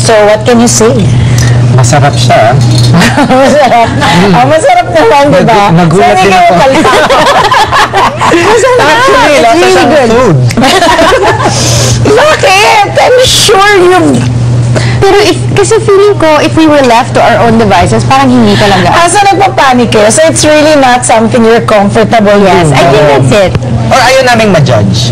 So, what can you say? Masarap siya. Masarap. Masarap naman, di ba? Nagulat din ako. Actually, lasa siyang food. Bakit? I'm sure you've... Pero kasi feeling ko, if we were left to our own devices, parang hindi talaga. Asa nagpapanik kayo? So it's really not something you're comfortable Yes, with. I think that's it. Or ayaw naming ma-judge.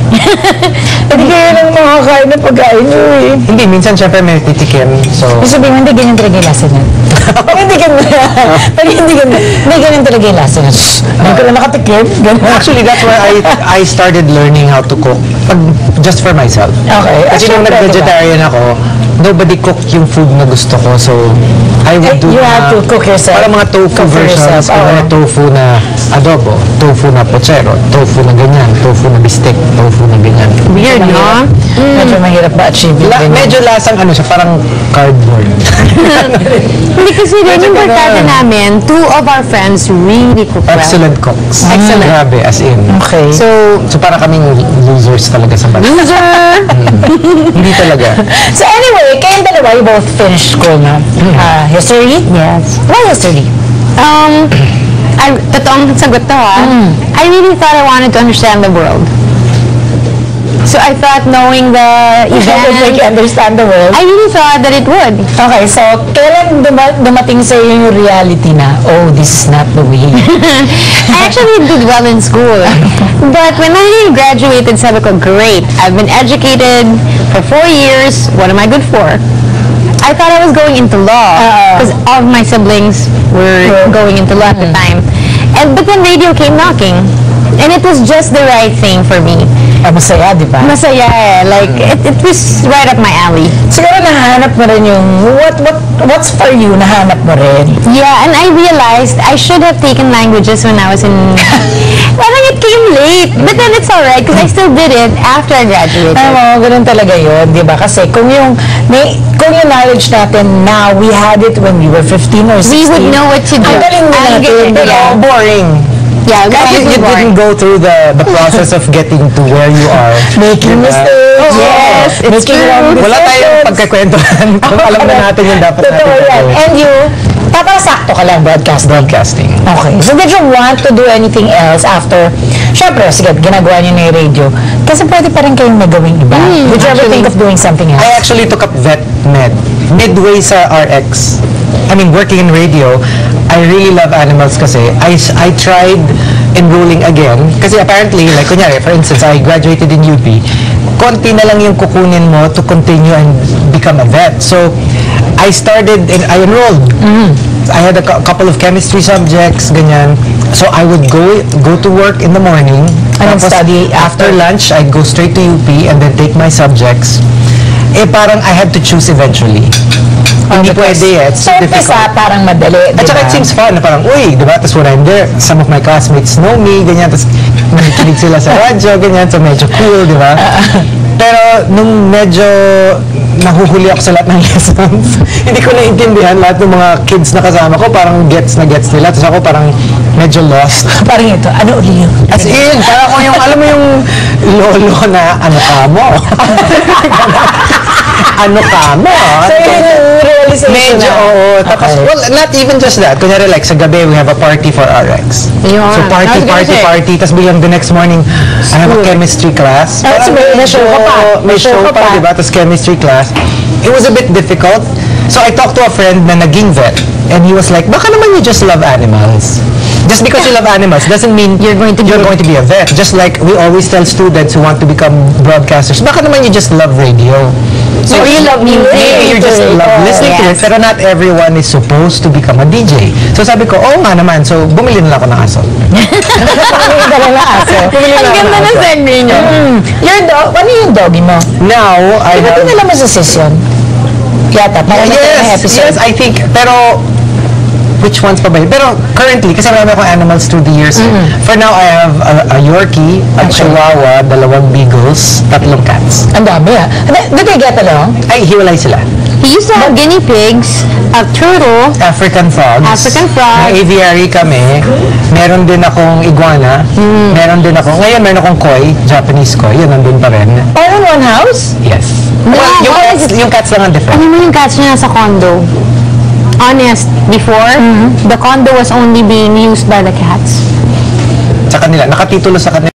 Hindi kayo lang makakain na pagkain nyo eh. Hindi, minsan syempre may titikim. So, Ibig sabihin, hindi ganyan talaga yung lasa niya. Hindi ganyan talaga yung lasa niya. Hindi ko na nakatikim. Ganun. actually, that's why I started learning how to cook just for myself. Okay. Kasi nung nag-vegetarian ako, nobody cooked yung food na gusto ko. So, I would do You have to cook yourself. Parang mga tofu Cook for versions. yourself. Mga tofu na adobo, tofu na pochero, tofu na ganyan, tofu na bistek, tofu na ganyan. Weird, no? Medyo mahirap ma-achieve yung ganyan. Medyo lasang ano siya, parang cardboard. Hindi kasi rin yung barkada namin, 2 of our friends really cook well. Excellent cooks. Excellent. Grabe, as in. Okay. So parang kaming losers talaga sa bansa. Loser! Hindi talaga. So anyway, kayong dalawa, you both finished school na. History? Yes. Why history? Totoong sagot to ha. I really thought I wanted to understand the world. So I thought knowing the Would make you event, understand the world? I really thought that it would. Okay, so kailan dumating sa iyo yung reality na, oh, this is not the way? I actually did well in school. But when I graduated, sabi ko, great. I've been educated for 4 years. What am I good for? I thought I was going into law because all of my siblings were going into law at the time. But then radio came knocking. And it was just the right thing for me. Masaya, di ba? Masaya eh. Like, it was right up my alley. Siguro nahanap mo rin yung, what's for you, nahanap mo rin. Yeah, and I realized I should have taken languages when I was in... Parang it came late. But then it's alright because I still did it after I graduated. Ganun talaga yun, di ba? Kasi kung yung knowledge natin now, we had it when we were 15 or 16. We would know what to do. Ang galing mo natin. Yeah. Boring. Yeah, Kasi you didn't go through the process of getting to where you are. Making mistakes. Yes, it's Making true. wrong decisions. Wala tayong pagkakwentuhan kung alam na natin yung dapat natin Totoo yan. gagawin. And you, sakto ka lang broadcasting. Okay. So did you want to do anything else after, syempre, sige, ginagawa niyo na yung radio. Kasi pwede pa rin kayong nagawing iba. Did you ever think of doing something else? I actually took up vet med midway sa RX. I mean, working in radio, I really love animals kasi I tried enrolling again kasi apparently, like kunyari, for instance, I graduated in UP, konti na lang yung kukunin mo to continue and become a vet. So, I started and I enrolled. I had a couple of chemistry subjects, ganyan. So, I would go to work in the morning. And then study after lunch, I'd go straight to UP and then take my subjects. Parang I had to choose eventually. Hindi pwede eh. It's So, difficult. parang madali, At saka it seems fun na parang, uy, diba? Tapos when I'm there, some of my classmates know me, ganyan. Tapos nakikinig sila sa radyo, ganyan. So medyo cool, diba? Pero nung medyo nahuhuli ako sa lahat ng lessons, hindi ko naiintindihan lahat ng mga kids na kasama ko, parang gets na gets nila. Tapos ako parang medyo lost. Parang ito, ano uli yun? As in, parang ako yung, alam mo yung lolo na, ano ka mo? Ano ka mo? So yun yung realization Medyo, na. oo. Tapos, well, not even just that. Kunyari, like, sa gabi, we have a party for RX. Yun. So, I was gonna say. party. Tapos biglang the next morning, I have a chemistry class. Ah, so may show ka pa. May show pa, diba? Tapos chemistry class. It was a bit difficult. So, I talked to a friend na naging vet. And he was like, baka naman you just love animals. Just because you love animals doesn't mean you're going to be a vet. Just like we always tell students who want to become broadcasters, baka naman you just love radio. So Or you love music. Maybe you just love listening to it, pero not everyone is supposed to become a DJ. So sabi ko, oo nga naman. So bumili na lang ako ng aso. Bumili ka lang ng aso. Ang ganda ng segment niyo. Your dog, ano yung doggy mo? Now, I Diba have... dinala mo sa session? Yata, parang Yes, I think, pero which ones pa ba yun? Pero currently, kasi marami akong animals through the years. For now, I have a Yorkie, a Chihuahua, 2 Beagles, 3 cats. Ang dami ah. Did they get along? Ay, hiwalay sila. He used to have guinea pigs, a turtle, African frogs. African frog. May aviary kami. Meron din akong iguana. Meron din ako, ngayon meron akong koi, Japanese koi. Yun, nandun pa rin. All in one house? Yes. No, Yung cats lang ang different. ano mo yung cats niya sa condo? Honest, before, the condo was only being used by the cats. Sa kanila, nakatitulo sa kanila.